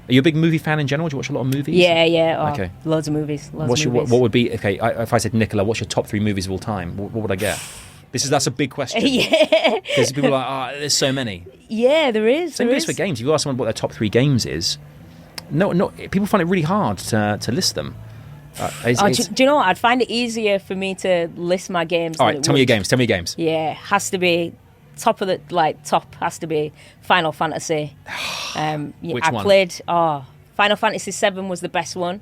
Are you a big movie fan in general? Do you watch a lot of movies? Yeah. Oh, okay. Loads of movies. What would be, okay, if I said, Nicola, what's your top 3 movies of all time? What would I get? That's a big question. Yeah. Because people are like, there's so many. Yeah, there is. Same goes for games. If you ask someone what their top 3 games is, people find it really hard to list them. Do you know what? I'd find it easier for me to list my games. All right, tell me your games. Yeah, has to be top has to be Final Fantasy. Which I one? played Final Fantasy 7 was the best one.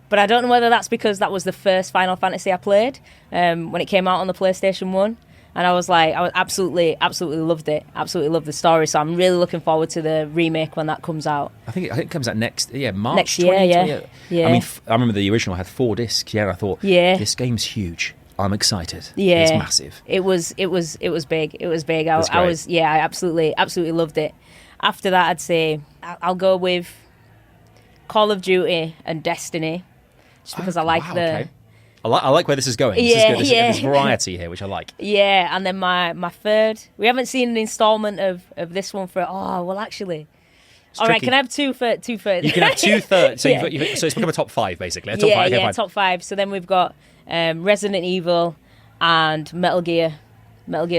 But I don't know whether that's because that was the first Final Fantasy I played when it came out on the PlayStation 1. And I was absolutely loved it. Absolutely loved the story. So I'm really looking forward to the remake when that comes out. I think it comes out March next year. Yeah. I mean, I remember the original had 4 discs. Yeah, and I thought, this game's huge. I'm excited. Yeah, it's massive. It was big. It was big. I absolutely loved it. After that, I'd say I'll go with Call of Duty and Destiny, just because I like okay. I like where this is going. This is good. There's variety here, which I like. Yeah, and then my third. We haven't seen an installment of this one for. Oh well, actually. All right, can I have two thirds? You can have 2 thirds. So so it's become a top 5 basically. Top 5. So then we've got Resident Evil and Metal Gear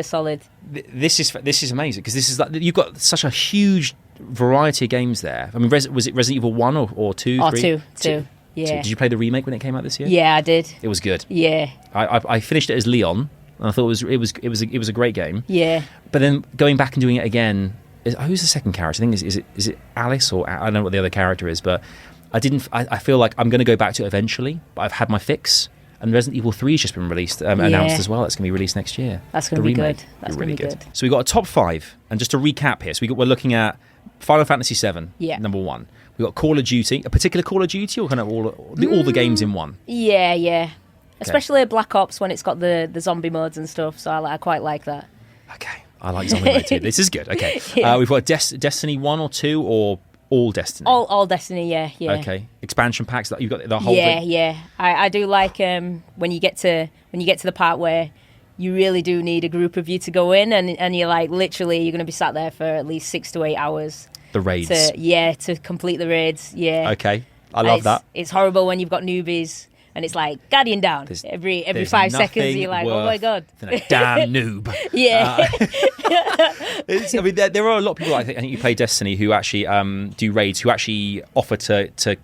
Solid. This is amazing because this is like you've got such a huge variety of games there. I mean, was it Resident Evil 1 or 2? Oh, 3? 2. Yeah. Did you play the remake when it came out this year? Yeah, I did. It was good. Yeah. I finished it as Leon, and I thought it was a great game. Yeah. But then going back and doing it again, who's the second character? I think is it Alice or I don't know what the other character is, but I feel like I'm going to go back to it eventually, but I've had my fix. And Resident Evil 3 has just been released, announced as well. That's going to be released next year. That's going to be good. That's going to be good. So we've got a top 5. And just to recap here, so we're looking at Final Fantasy 7, number 1. We've got Call of Duty, a particular Call of Duty, or kind of all the games in one? Yeah. Okay. Especially Black Ops when it's got the zombie modes and stuff. So I quite like that. Okay. I like zombie mode too. This is good. Okay. We've got Destiny 1 or 2 or all Destiny? All Destiny, yeah. Okay. Expansion packs, that you've got the whole thing? Yeah. I do like when you get to the part where you really do need a group of you to go in and you're like literally you're going to be sat there for at least 6 to 8 hours. The raids. To complete the raids, yeah. Okay. I love that. It's horrible when you've got newbies and it's like Guardian down. Every 5 seconds you're like, oh my god. A damn noob. Yeah. I mean, there are a lot of people I think you play Destiny who actually do raids, who actually offer to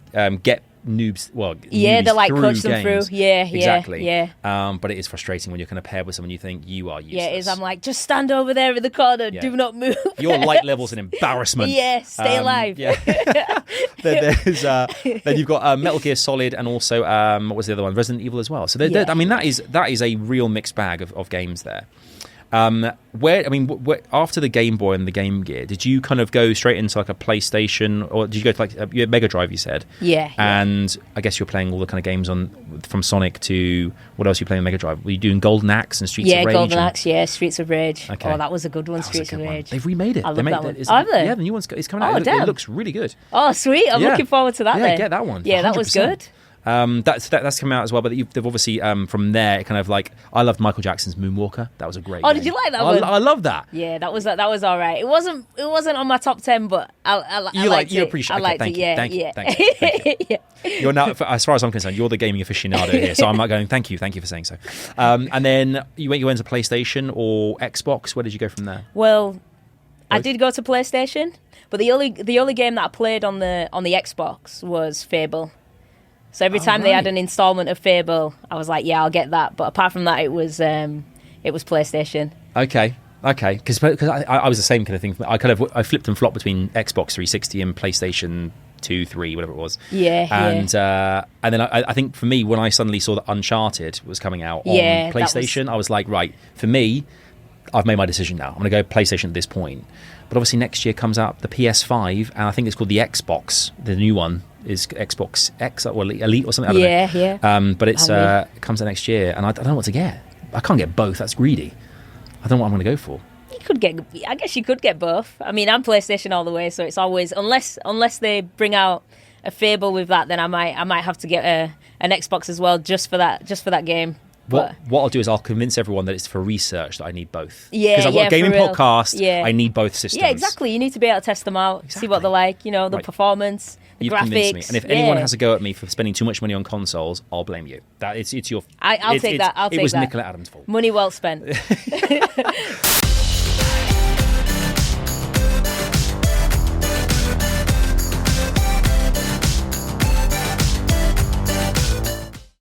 get noobs. Well, yeah, they like coach them games. Through. Yeah, exactly. Yeah. But it is frustrating when you're kind of paired with someone you think you are useless. Yeah, it is. I'm like, just stand over there in the corner. Do not move. Your light level's an embarrassment. Yeah, stay alive. Yeah. Then you've got Metal Gear Solid and also what was the other one? Resident Evil as well. So I mean, that is a real mixed bag of games there. Where after the Game Boy and the Game Gear, did you kind of go straight into like a PlayStation, or did you go to like your Mega Drive? You said, yeah. And I guess you're playing all the kind of games from Sonic to what else? You playing on Mega Drive? Were you doing Golden Axe and Streets of Rage? Yeah, Golden Axe. Yeah, Streets of Rage. Okay. Oh, that was a good one. Streets of Rage. They've remade it. I love that one. Have they? Yeah, the new one's coming out. It looks really good. Oh, sweet! I'm looking forward to that. Yeah, get that one. Yeah, 100%. That was good. That's come out as well, but they've obviously from there kind of like I loved Michael Jackson's Moonwalker. That was a great game. Did you like that one? I love that. Yeah, that was all right. It wasn't on my top 10, but I liked it. You appreciate it. I liked it. Thank you. Yeah. You're now, as far as I'm concerned, you're the gaming aficionado here, so I'm not going. Thank you for saying so. And then you went to PlayStation or Xbox. Where did you go from there? Well, Both? I did go to PlayStation, but the only game that I played on the Xbox was Fable. So every time they had an installment of Fable, I was like, yeah, I'll get that. But apart from that, it was PlayStation. Okay. Because I was the same kind of thing. I flipped and flopped between Xbox 360 and PlayStation 2, 3, whatever it was. Yeah. And then I think for me, when I suddenly saw that Uncharted was coming out on PlayStation, I was like, right, for me, I've made my decision now. I'm going to go PlayStation at this point. But obviously next year comes out the PS5, and I think it's called the Xbox. The new one is Xbox X or Elite or something. I don't know. But it comes out next year, and I don't know what to get. I can't get both. That's greedy. I don't know what I'm going to go for. I guess you could get both. I mean, I'm PlayStation all the way, so it's always unless they bring out a Fable with that, then I might have to get an Xbox as well just for that game. What I'll do is I'll convince everyone that it's for research that I need both. Yeah, because I've got a gaming podcast. Yeah. I need both systems. Yeah, exactly. You need to be able to test them out, see what they're like. The performance, You've convinced me. And if anyone has a go at me for spending too much money on consoles, I'll blame you. It's your. I'll take that. It was NICOLA Adams' fault. Money well spent.